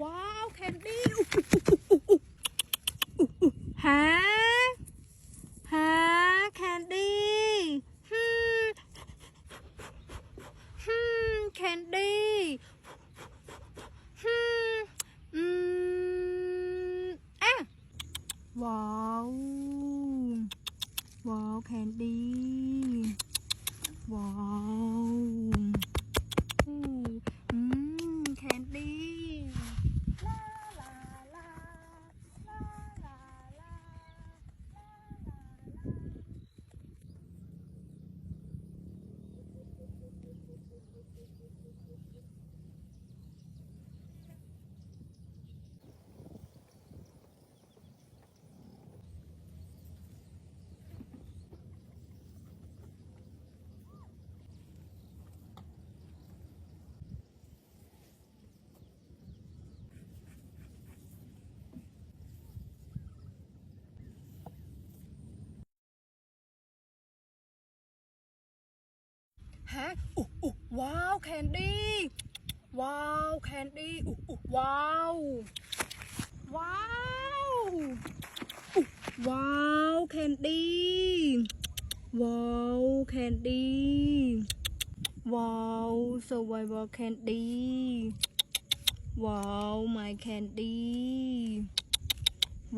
ว้าวแคนดี้หาแคนดี้แคนดี้อ่ะว้าวแคนดี้ว้าวแคนดี้ลาลาลาลาลาลาฮะว้าวแคนดี้ว้าวแคนดี้ว้าวว้าวว้าวแคนดี้ว้าวแคนดี้ว้าว survivor candy ว้าว my candy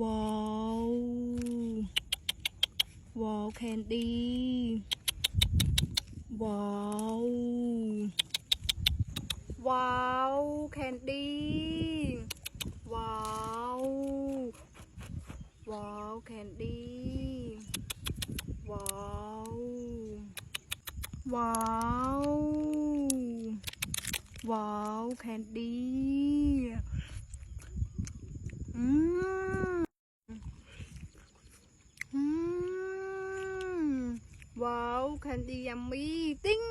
ว้าวว้าว candy ว้าวว้าวแคนดี้ว้าวว้าวแคนดี้ว้าวว้าวว้าวแคนดี้อืมว้าวแคนดี้ยัมมี่ติ้ง